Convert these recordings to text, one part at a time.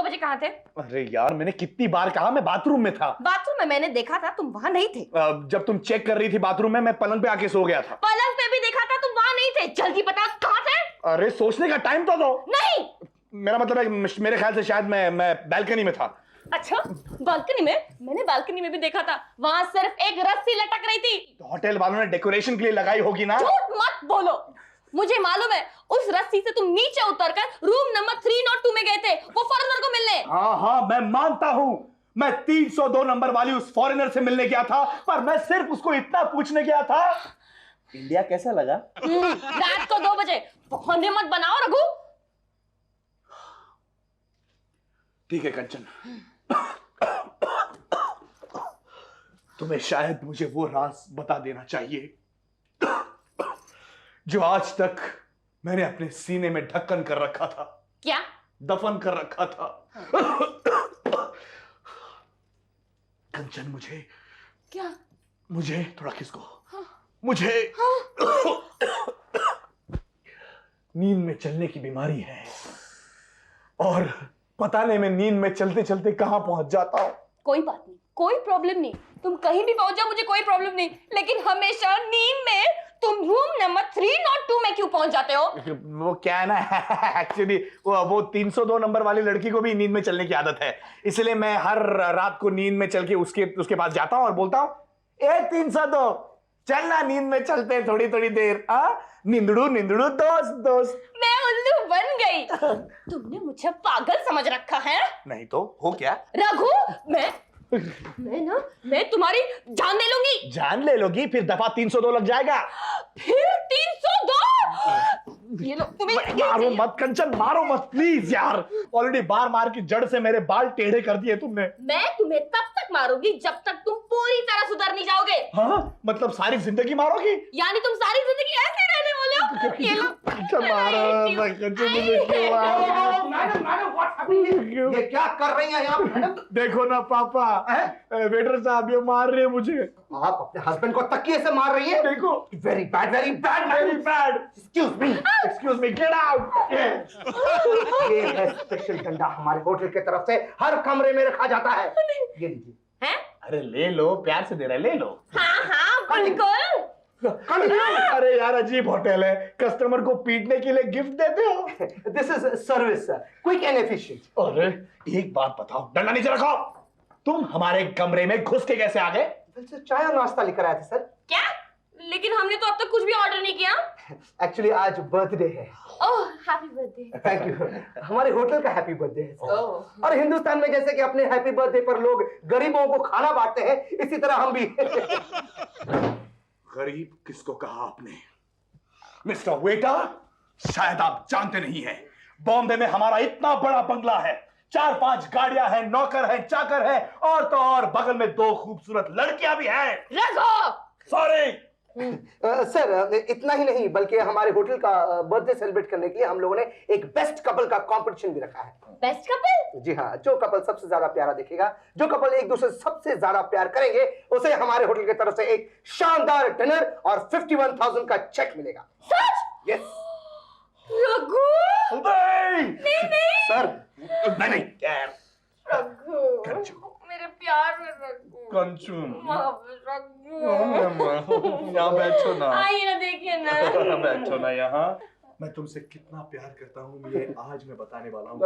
बजे कहाँ थे? अरे यार, मैंने कितनी बार कहा मैं बाथरूम में था। बाथरूम में मैंने देखा था, तुम वहाँ नहीं थे। जब तुम चेक कर रही थी बाथरूम में, मैं पलंग पे आके सो गया था। पलंग पे भी देखा था, तुम वहाँ नहीं थे। जल्दी बता कहाँ थे? अरे सोचने का टाइम तो दो। नहीं। मेरा मतलब है, मेरे ख्याल से शायद मैं बैल्कनी में था। अच्छा, बालकनी में? मैंने बालकनी में भी देखा था, वहाँ सिर्फ एक रस्सी लटक रही थी। तो होटल वालों ने डेकोरेशन के लिए लगाई होगी ना। झूठ मत बोलो, मुझे मालूम है। उस रस्सी से तुम नीचे उतरकर रूम नंबर 302 में गए थे वो फॉरेनर को मिलने। हाँ, मैं मानता हूँ, मैं 302 नंबर वाली उस फॉरेनर से मिलने गया था, पर मैं सिर्फ उसको इतना पूछने गया था, इंडिया कैसा लगा। रात को 2 बजे बहाने मत बनाओ रघु। ठीक है कंचन, तुम्हें शायद मुझे वो राज बता देना चाहिए जो आज तक मैंने अपने सीने में ढक्कन कर रखा था। क्या? दफन कर रखा था। कंचन, क्या? मुझे थोड़ा किसको, मुझे नींद में चलने की बीमारी है और पता नहीं मैं नींद में चलते चलते कहां पहुंच जाता हूं। कोई बात नहीं, कोई प्रॉब्लम नहीं, तुम कहीं भी पहुंच जाओ, मुझे कोई प्रॉब्लम नहीं, लेकिन हमेशा नींद में तुम रूम नंबर 302 में क्यों पहुंच जाते हो? वो क्या है ना, एक्चुअली वो 302 नंबर वाली लड़की को भी नींद में चलने की आदत है, इसलिए मैं हर रात को नींद में चल के उसके पास जाता हूं और बोलता हूं, ए 302 चलना, नींद में चलते हैं थोड़ी थोड़ी देर। निंदड़ू निंदड़ू दोस्त। मैं उल्लू बन गई। तुमने मुझे पागल समझ रखा है। नहीं तो हो क्या रघु, मैं तुम्हारी जान ले लूंगी। जान ले लोगी, फिर दफा 302 लग जाएगा। फिर 302? ये लो, तुम्हें मारो मत कंचन, मारो मत प्लीज यार, ऑलरेडी बार मार की जड़ से मेरे बाल टेढ़े कर दिए तुमने। मैं तुम्हें तब तक मारूंगी जब तक तुम पूरी तरह सुधर नहीं जाओगे। हाँ, मतलब सारी जिंदगी मारोगी? यानी तुम सारी जिंदगी ऐसे रहने वाले हो? ये लो, ये क्या कर रही हैं आप मैडम? देखो ना पापा, वेटर साहब ये मार रहे हैं मुझे। आप अपने हस्बैंड को तकिए से मार रही हैं? देखो, very bad very bad very bad. Excuse me get out. ये है स्पेशल डंडा, हमारे होटल की तरफ से हर कमरे में रखा जाता है। ये लीजिए। हैं? अरे ले लो, प्यार से दे रहे, ले लो। हाँ बिल्कुल। अरे यार, अजीब होटल है, कस्टमर को पीटने के लिए गिफ्ट देते हो। This is service quick and efficient. अरे एक बात बताओ, डंडा नीचे रखो, तुम हमारे कमरे में घुस के कैसे आ गए? चाय और नाश्ता लेकर आए थे सर। क्या? लेकिन हमने तो अब तक कुछ भी ऑर्डर नहीं किया। एक्चुअली आज बर्थडे है। ओह, हैप्पी बर्थडे। Thank you. हमारे होटल का हैप्पी बर्थडे है सर। ओह। और हिंदुस्तान में जैसे कि अपने हैप्पी बर्थडे पर लोग गरीबों को खाना बांटते हैं, इसी तरह हम भी। गरीब किसको कहा आपने? मिस्टर वेटर, शायद आप जानते नहीं हैं, बॉम्बे में हमारा इतना बड़ा बंगला है, 4-5 गाड़ियां हैं, नौकर हैं, चाकर हैं, और तो और बगल में 2 खूबसूरत लड़कियां भी हैं। रघु! सॉरी। सर इतना ही नहीं, बल्कि हमारे होटल का बर्थडे सेलिब्रेट करने के लिए हम लोगों ने एक बेस्ट कपल का कंपटीशन भी रखा है। Best couple? जी हाँ, जो कपल सबसे ज्यादा प्यारा दिखेगा, जो कपल एक दूसरे से सबसे ज्यादा प्यार करेंगे, उसे हमारे होटल की तरफ से एक शानदार डिनर और 51,000 का चेक मिलेगा। सच? यस। रघु! नहीं सर नहीं यार, रघु, मेरे प्यार में रघु। कंचन, रघु, यहाँ बैठो ना। आइए ना, देखिए ना। बैठो ना यहाँ। मैं तुमसे कितना प्यार करता हूँ ये आज मैं बताने वाला हूँ।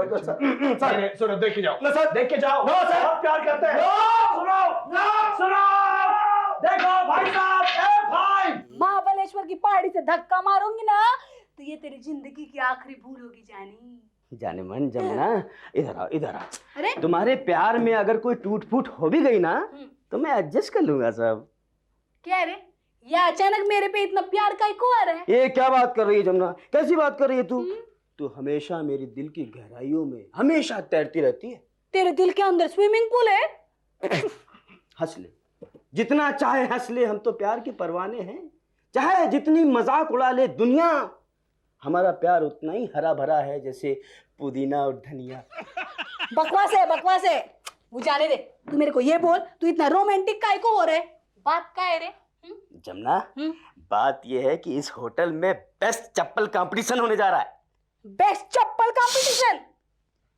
सुनो, देख के जाओ सर, देख के जाओ। नो सर, आप प्यार करते हैं। सुनो, देखो भाई साहब, ए भाई, महाबलेश्वर की पहाड़ी से धक्का मारूंगी ना तो ये तेरी जिंदगी की आखिरी भूल होगी जानी। जाने मन जमुना, इधर आओ इधर आओ। अरे तुम्हारे प्यार में अगर कोई टूट फूट हो भी गई ना तो मैं एडजस्ट कर लूंगा सब। क्या रे, ये अचानक मेरे पे इतना प्यार का क्यों आ रहा है? ये क्या बात कर रही है जमुना, कैसी बात कर रही है तू? तू हमेशा मेरे दिल की गहराइयों में हमेशा तैरती रहती है। तेरे दिल के अंदर स्विमिंग पूल है। हंस ले, जितना चाहे हंस ले, हम तो प्यार के परवाने हैं। चाहे जितनी मजाक उड़ा ले दुनिया, हमारा प्यार उतना ही हरा भरा है जैसे पुदीना और धनिया। बकवास है। वो जाने दे, तू मेरे को ये बोल, तू इतना रोमांटिक काहे को हो रहा है? बात का है रे? जमुना, बात ये है कि इस होटल में बेस्ट चप्पल कंपटीशन होने जा रहा है। बेस्ट चप्पल कंपटीशन?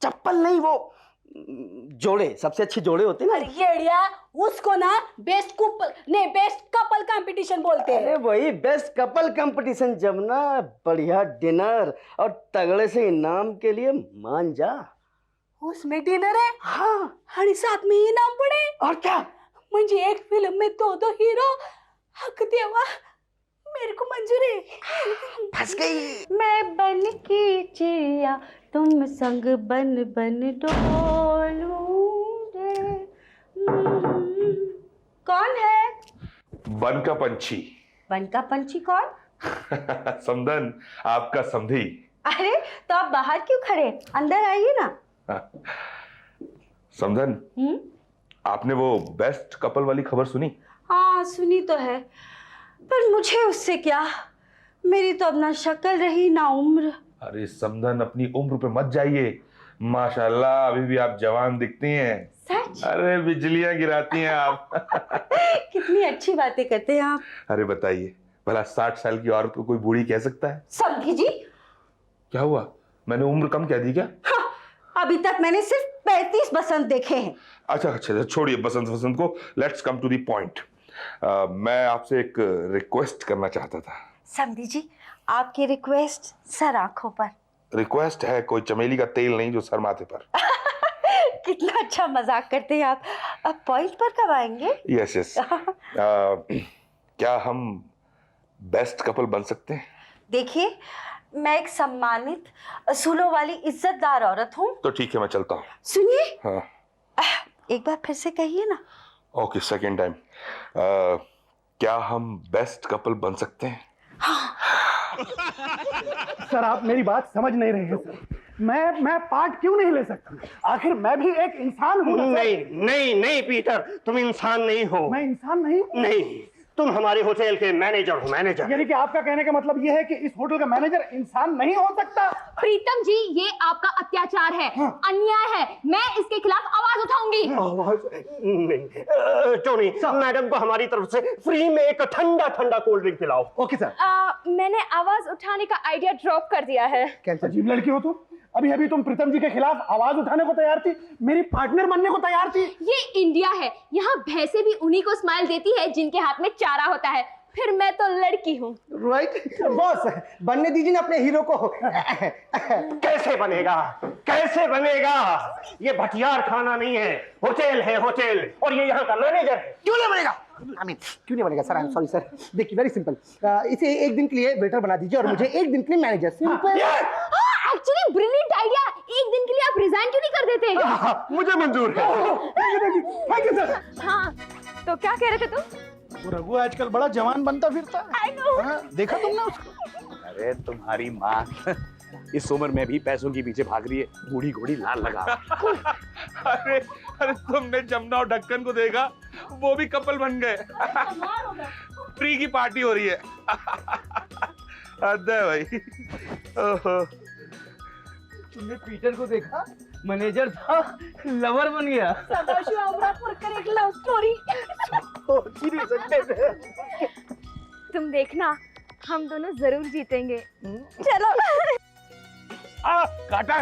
चप्पल नहीं, वो जोड़े, सबसे अच्छे जोड़े होते हैं ना। अरे येड़िया, उसको ना बेस्ट कपल नहीं बेस्ट कपल कंपटीशन बोलते हैं। अरे वही बेस्ट कपल कंपटीशन, जब ना बढ़िया डिनर और तगड़े से इनाम के लिए मान जा। उसमें डिनर है हाँ, आणि साथ में इनाम पड़े। और क्या? म्हणजे एक फिल्म में दो हीरो। हक देवा, मेरे को मंजूर है। फंस गई। मैं बन की चिड़िया तुम संग बन बन डोलूं रे। कौन है? वन का पंछी। वन का पंछी कौन? समधन, आपका समधी। अरे तो आप बाहर क्यों खड़े, अंदर आइए ना। समधन, आपने वो बेस्ट कपल वाली खबर सुनी? हाँ सुनी तो है, पर मुझे उससे क्या, मेरी तो अब ना शक्ल रही ना उम्र। अरे समधन, अपनी उम्र पे मत जाइए, माशाल्लाह अभी भी आप जवान दिखती हैं। सच? अरे बिजलियां गिराती हैं आप। कितनी अच्छी बातें करते हैं आप। अरे बताइए, भला 60 साल की औरत को कोई बूढ़ी कह सकता है? समझी जी? क्या हुआ, मैंने उम्र कम कह दी क्या? हाँ, अभी तक मैंने सिर्फ 35 बसंत देखे हैं। अच्छा, छोड़िए बसंत वसंत को, let's come to the point. मैं आपसे एक रिक्वेस्ट करना चाहता था। समझी जी, आपकी रिक्वेस्ट सर आंखों पर। रिक्वेस्ट है, कोई चमेली का तेल नहीं जो सर माथे पर। कितना अच्छा मजाक करते हैं आप। अब पॉइंट पर कब आएंगे? यस। क्या हम बेस्ट कपल बन सकते हैं? देखिए, मैं एक सम्मानित, असूलों वाली इज्जतदार औरत हूँ। तो ठीक है, मैं चलता हूँ। सुनिए, हाँ, एक बार फिर से कहिए ना। Okay, second time. क्या हम बेस्ट कपल बन सकते हैं? सर आप मेरी बात समझ नहीं रहे हैं सर। मैं पार्ट क्यों नहीं ले सकता? आखिर मैं भी एक इंसान हूँ ना सर। नहीं पीटर, तुम इंसान नहीं हो। मैं इंसान नहीं हूँ? नहीं, तुम हमारे होटल के मैनेजर हो, मैनेजर। यानी कि आपका कहने का मतलब यह है कि इस होटल का मैनेजर इंसान नहीं हो सकता? प्रीतम जी, ये आपका अत्याचार है, अन्याय है। मैं इसके खिलाफ आवाज उठाऊंगी। नहीं टोनी, मैडम को हमारी तरफ से फ्री में एक ठंडा कोल्ड ड्रिंक पिलाओ। Okay sir. मैंने आवाज उठाने का आइडिया ड्रॉप कर दिया है। कैसे अजीब लड़की हो तुम। अभी तुम प्रीतम जी के खिलाफ आवाज उठाने को तैयार थी, मेरी पार्टनर बनने को तैयार थी। ये इंडिया है, यहाँ भैंसे भी उन्हीं को स्माइल देती है जिनके हाथ में चारा होता है। फिर मैं तो लड़की हूँ। राइट बॉस, बनने दीजिए ना अपने हीरो को। कैसे बनेगा? ये भटियार खाना नहीं है, होटल है होटल, और ये यहाँ का मैनेजर है। क्यों नहीं बनेगा? क्यों नहीं बनेगा sir? I am sorry sir. देखिए वेरी सिंपल, इसे एक दिन के लिए वेटर बना दीजिए और मुझे एक दिन के लिए manager. Simple. Actually brilliant idea. एक दिन के लिए आप रिजाइन क्यों नहीं कर देते? मुझे मंजूर है। Thank you sir. हाँ, तो क्या कह रहे थे तुम? वो रघु आजकल बड़ा जवान बनता फिरता है। I know। हाँ, देखा तुमने उसको? अरे तुम्हारी माँ इस उम्र में भी पैसों के पीछे भाग रही है, बूढ़ी घोड़ी लाल लगा। अरे तुमने जमुना और ढक्कन को देखा, वो भी कपल बन गए। फ्री की पार्टी हो रही है। हद है भाई। ओहो। तुमने पीटर को देखा, मैनेजर था, लवर बन गया। सदाशिव अमरापुर कर एक लव स्टोरी। तुम देखना, हम दोनों जरूर जीतेंगे। चलो। काटा।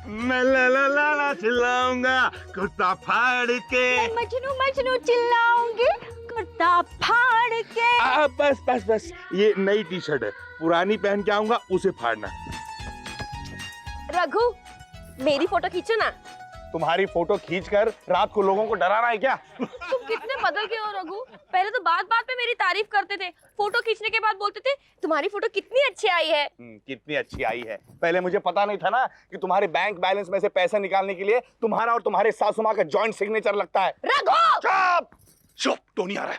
मैं ला चिल्लाऊंगा कुर्ता फाड़ के। मजनू चिल्लाऊंगी कुर्ता फाड़ के। बस ये नई टी शर्ट है, पुरानी पहन के आऊंगा, उसे फाड़ना। रघु, मेरी फोटो खींचो ना। तुम्हारी फोटो खींचकर रात को लोगों को डराना है क्या? तुम कितने बदल गए हो रघु। पहले तो बात पे मेरी तारीफ करते थे, फोटो खींचने के बाद बोलते थे तुम्हारी फोटो कितनी अच्छी आई है। कितनी अच्छी आई है। पहले मुझे पता नहीं था ना कि तुम्हारे बैंक बैलेंस में से पैसे निकालने के लिए तुम्हारा और तुम्हारे सासू माँ का जॉइंट सिग्नेचर लगता है। रघु! चुप, टोनी आ रहा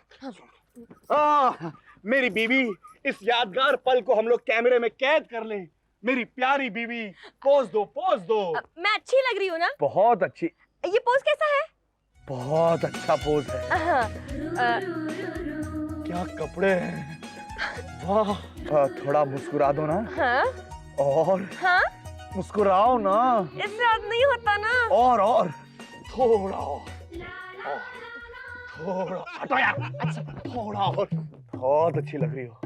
है। मेरी बीवी, इस यादगार पल को हम लोग कैमरे में कैद कर लें। मेरी प्यारी बीवी, पोज दो। मैं अच्छी लग रही हूँ ना? बहुत अच्छी। ये पोज कैसा है? बहुत अच्छा पोज है। क्या कपड़े हैं, वाह। थोड़ा मुस्कुरा दो ना। हाँ? और हाँ? मुस्कुराओ ना। इससे याद नहीं होता ना। और थोड़ा हटो यार। अच्छा, थोड़ा और। बहुत अच्छी लग रही हो,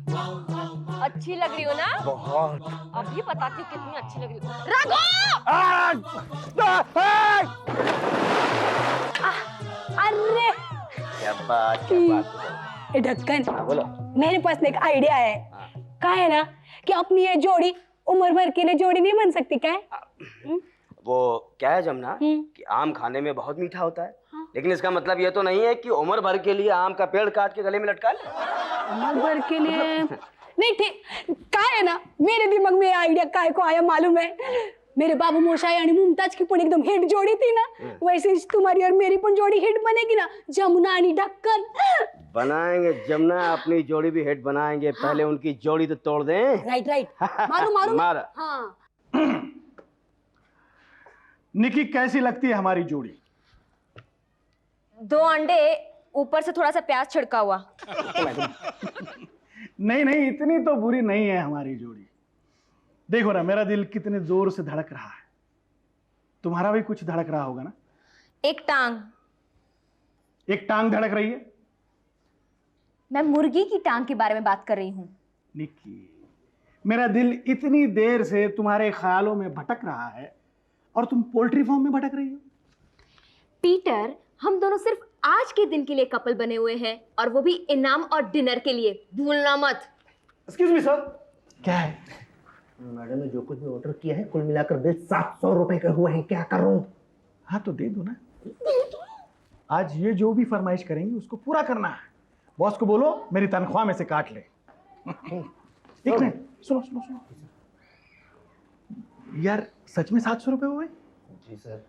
अच्छी लग रही हो ना? बहुत। अभी बताती हूँ कितनी अच्छी लग रही हो। राघव! अरे क्या बात ए ढक्कन, बोलो। मेरे पास एक आइडिया है। क्या है ना कि अपनी ये जोड़ी उम्र भर के लिए जोड़ी नहीं बन सकती क्या है? वो क्या है जमुना कि आम खाने में बहुत मीठा होता है, लेकिन इसका मतलब ये तो नहीं है कि उम्र भर के लिए आम का पेड़ काट के गले में लटका ले। उम्र भर के लिए नहीं, ठीक क्या है ना, मेरे दिमाग में आइडिया काय को आया मालूम है? मेरे बाबू मोशाई आणि मुमताज की पण एकदम हिट जोड़ी थी ना, वैसे ही तुम्हारी और मेरी पण जोड़ी हिट बनेगी ना, जमुना आणि ढक्कन। बनाएंगे जमुना, अपनी जोड़ी भी हिट बनाएंगे। पहले उनकी जोड़ी तो तोड़ दें। राइट राइट, मारू मारू मार। हाँ। निकी, कैसी लगती है हमारी जोड़ी? 2 अंडे ऊपर से थोड़ा सा प्याज छिड़का हुआ। नहीं नहीं, इतनी तो बुरी नहीं है हमारी जोड़ी। देखो ना, मेरा दिल कितने जोर से धड़क रहा है, तुम्हारा भी कुछ धड़क रहा होगा ना? एक टांग। एक टांग धड़क रही है? मैं मुर्गी की टांग के बारे में बात कर रही हूँ। निकी, मेरा दिल इतनी देर से तुम्हारे ख्यालों में भटक रहा है और तुम पोल्ट्री फार्म में भटक रही हो। पीटर, हम दोनों सिर्फ आज के दिन के लिए कपल बने हुए हैं, और वो भी इनाम और डिनर के लिए, भूलना मत। Excuse me sir. क्या है? मैडम ने जो कुछ भी ऑर्डर किया है कुल मिलाकर बिल 700 रुपए के हुए हैं, क्या करूं? हाँ तो दे दो ना। आज ये जो भी फरमाइश करेंगे उसको पूरा करना है। बॉस को बोलो मेरी तनख्वाह में से काट ले। एक मिनट, सुनो सुनो सुनो यार, सच में 700 रुपए हुए? जी सर।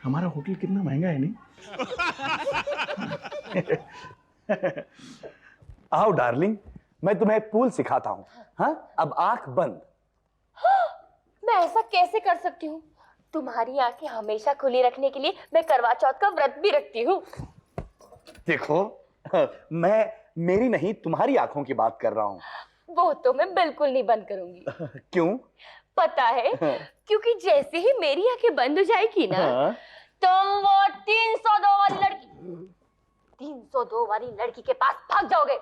हमारा होटल कितना महंगा है नहीं? आओ डार्लिंग, मैं तुम्हें पूल सिखाता हूँ। हाँ, अब आंख बंद। मैं ऐसा कैसे कर सकती हूँ? तुम्हारी आंखें हमेशा खुली रखने के लिए मैं करवा चौथ का व्रत भी रखती हूँ। देखो, मैं मेरी नहीं तुम्हारी आंखों की बात कर रहा हूँ। वो तो मैं बिल्कुल नहीं बंद करूंगी। क्यों? पता है, क्योंकि जैसे ही मेरी आंखें बंद हो जाएगी ना, तुम वो 302 वाली लड़की के पास भाग जाओगे।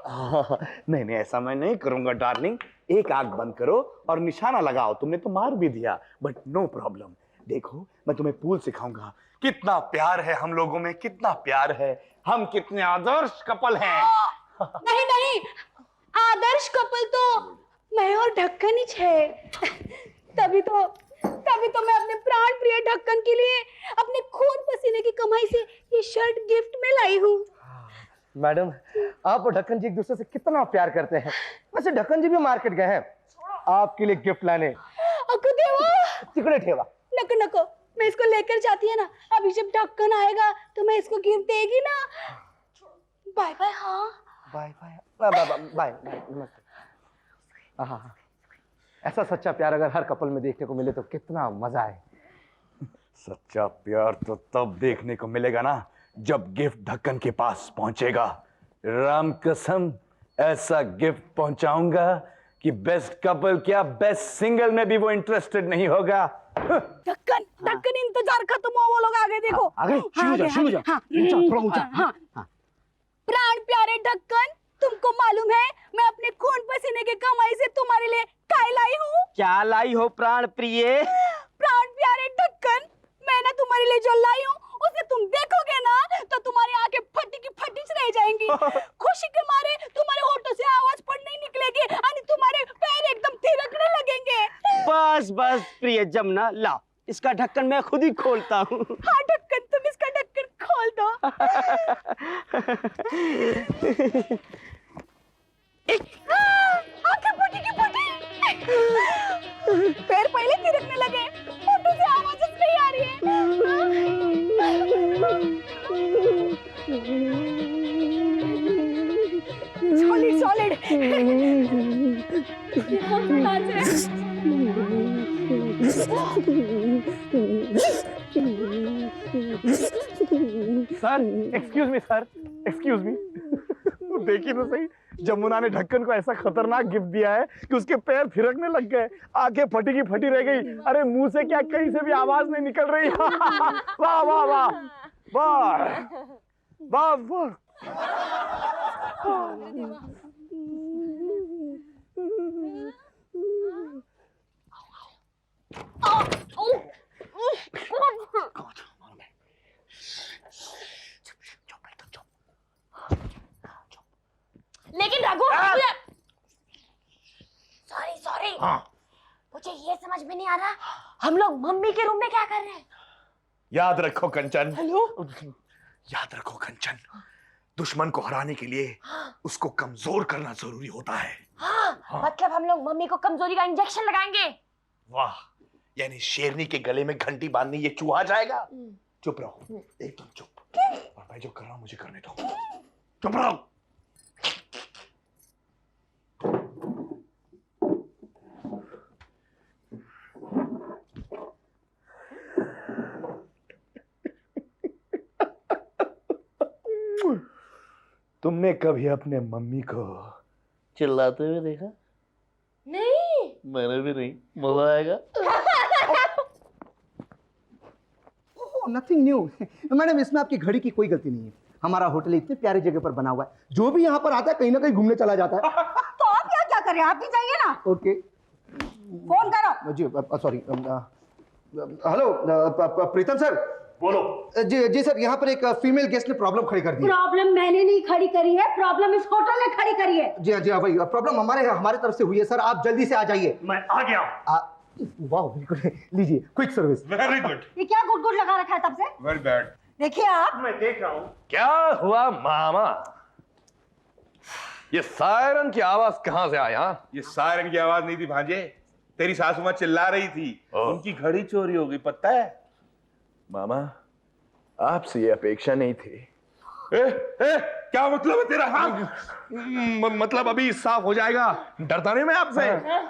नहीं नहीं, ऐसा मैं नहीं करूंगा डार्लिंग। एक आंख बंद करो और निशाना लगाओ। तुमने तो मार भी दिया, बट नो प्रॉब्लम। देखो, मैं तुम्हें पूल सिखाऊंगा। कितना प्यार है हम लोगों में, कितना प्यार है। हम कितने आदर्श कपल हैं। नहीं नहीं, आदर्श कपल तो मैं और ढक्कन ही है। तभी तो मैं अपने प्राण प्रिय ढक्कन के लिए अपने खून पसीने की कमाई से ये शर्ट गिफ्ट में लाई हूँ। मैडम, आप और ढक्कन जी एक दूसरे से कितना प्यार करते हैं। वैसे ढक्कन जी भी मार्केट गए हैं आपके लिए गिफ्ट लाने। अको देवा, चिकने ठेवा। नको नको, मैं इसको लेकर जाती है ना। अभी जब ढक्कन आएगा तो मैं इसको गिफ्ट देगी ना। Bye bye. हाँ bye bye bye bye bye, नमस्ते। हाँ, ऐसा सच्चा प्यार अगर हर कपल में देखने को मिले तो कितना मजा है। सच्चा प्यार तो तब देखने को मिलेगा ना, जब गिफ्ट ढक्कन के पास पहुंचेगा। राम कसम, ऐसा गिफ्ट पहुंचाऊंगा कि बेस्ट कपल क्या, बेस्ट सिंगल में भी वो इंटरेस्टेड नहीं होगा। ढक्कन इंतजार खत्म हुआ, वो लोग आ गए। देखो आ गए। शुरू जा। ऊंचा, थोड़ा ऊंचा। हाँ। प्राण प्यारे ढक्कन, तुमको मालूम है मैं अपने खून पसीने की कमाई से तुम्हारे लिए काय लाई हूँ? क्या लाई हो प्राण प्रिय? प्राण प्यारे ढक्कन, मैं ना तुम्हारे लिए जो लाई हूँ उसे तुम देखोगे ना तो तुम्हारी आंखें फटी की फटी रह जाएंगी। खुशी के मारे तुम्हारे होठों से आवाज पण नहीं निकलेगी और तुम्हारे पैर एकदम थिरकने लगेंगे। बस बस प्रिय जमुना, लाओ इसका ढक्कन मैं खुद ही खोलता हूँ। हाँ ढक्कन, तुम इसका ढक्कन खोल दो। आंखें फटी की फटी, पैर पहले थिरकने लगे, होठों से आवाज नहीं आ रही है। Solid sir, excuse me sir, excuse me. देखिए तो सही, जमुना ने ढक्कन को ऐसा खतरनाक गिफ्ट दिया है कि उसके पैर थिरकने लग गए, आंखें फटी की फटी रह गई। अरे मुंह से क्या, कहीं से भी आवाज नहीं निकल रही। वाह वाह वाह वाह वाह वाह। हाँ मुझे ये समझ में नहीं आ रहा, हम लोग मम्मी के रूम में क्या कर रहे हैं? याद रखो कंचन, हेलो, याद रखो कंचन, दुश्मन को हराने के लिए उसको कमजोर करना जरूरी होता है। हाँ, मतलब हम लोग मम्मी को कमजोरी का इंजेक्शन लगाएंगे। वाह, यानी शेरनी के गले में घंटी बांधनी ये चूहा जाएगा। चुप रहो, एकदम चुप, और मैं जो कर रहा हूं मुझे करने दो। चुप रहो। तुमने कभी अपने मम्मी को चिल्लाते हुए देखा? नहीं, मैंने भी नहीं। मजा आएगा। Nothing new. मैडम, इसमें आपकी घड़ी की कोई गलती नहीं है। हमारा होटल इतने प्यारी जगह पर बना हुआ है, जो भी यहाँ पर आता है कहीं ना कहीं घूमने चला जाता है। तो आप यहाँ क्या कर रहे हैं? आप भी जाइए ना, ओके फोन करो। जी, सॉरी। हेलो प्रीतम सर। बोलो। जी सर, यहाँ पर एक फीमेल गेस्ट ने प्रॉब्लम खड़ी कर दी है। प्रॉब्लम मैंने नहीं खड़ी करी है, प्रॉब्लम इस होटल ने खड़ी करी है। जी हाँ जी हाँ, वही प्रॉब्लम हमारे तरफ से हुई है सर। आप जल्दी से आ जाइए। मैं आ गया। वाह, बिल्कुल, लीजिए क्विक सर्विस। Very good. ये क्या गुड गुड लगा रखा है तब से? Very bad. देखिए आप, मैं देख रहा हूँ। क्या हुआ मामा? ये सायरन की आवाज कहां से आई? हाँ, ये सायरन की आवाज नहीं थी भांजे, तेरी सासू मां चिल्ला रही थी। उनकी घड़ी चोरी हो गई, पता है? मामा, आपसे ये अपेक्षा नहीं थी। क्या मतलब है तेरा? हाँ, मतलब अभी साफ हो जाएगा। डरता नहीं मैं आपसे।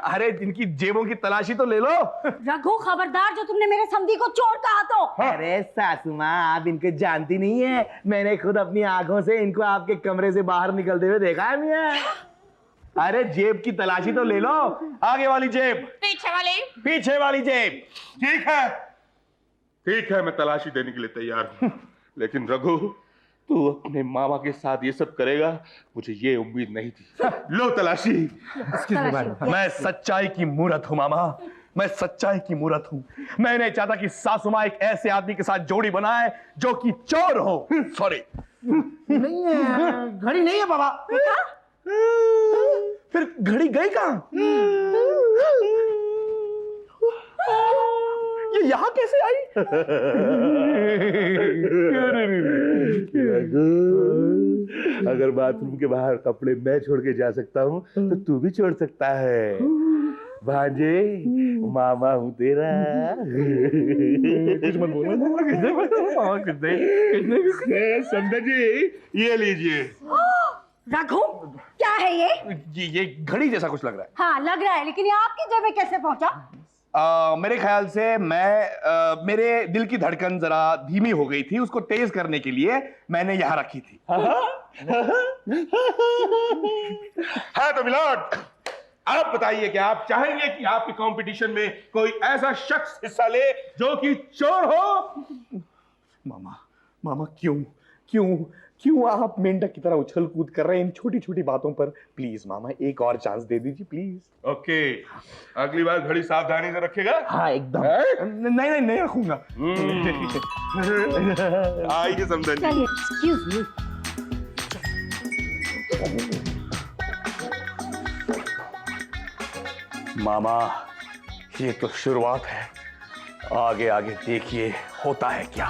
अरे इनकी जेबों की तलाशी तो ले लो। रघु खबरदार, जो तुमने मेरे समधी को चोर कहा तो। अरे सासू माँ, आप इनको जानती नहीं है। मैंने खुद अपनी आंखों से इनको आपके कमरे से बाहर निकलते हुए देखा है मियां। अरे जेब की तलाशी तो ले लो। आगे वाली जेब, पीछे वाली, पीछे वाली जेब। ठीक है, मैं तलाशी देने के लिए तैयार हूं। लेकिन रघु, तू अपने मामा के साथ ये सब करेगा, मुझे ये उम्मीद नहीं थी। लो तलाशी। मैं सच्चाई की मूरत हूं मामा, मैं सच्चाई की मूरत हूं। मैं नहीं चाहता कि सासू मां एक ऐसे आदमी के साथ जोड़ी बनाए जो कि चोर हो। सॉरी। नहीं है, घड़ी नहीं है बाबा। फिर घड़ी गई कहां? ये यहां कैसे आई? अगर बाथरूम के बाहर कपड़े मैं छोड़ के जा सकता हूँ तो तू भी छोड़ सकता है। भांजे, मामा हूँ तेरा। कुछ मत बोलना। समझा जी? ये लीजिए। रघु, क्या है ये? ये घड़ी जैसा कुछ लग रहा है। हाँ लग रहा है, लेकिन ये आपकी जेब में कैसे पहुंचा? मेरे ख्याल से मेरे दिल की धड़कन जरा धीमी हो गई थी, उसको तेज करने के लिए मैंने यहां रखी थी। हाँ तो मिलोड, आप बताइए कि आप चाहेंगे कि आपके कंपटीशन में कोई ऐसा शख्स हिस्सा ले जो कि चोर हो? मामा, मामा क्यों क्यों क्यों आप मेंढक की तरह उछल कूद कर रहे हैं इन छोटी छोटी बातों पर? प्लीज मामा, एक और चांस दे दीजिए प्लीज। ओके, अगली बार घड़ी सावधानी से रखेगा। हाँ एकदम। नहीं नहीं रखूंगा। आइए समझन जी। Excuse me. मामा, ये तो शुरुआत है, आगे आगे देखिए होता है क्या।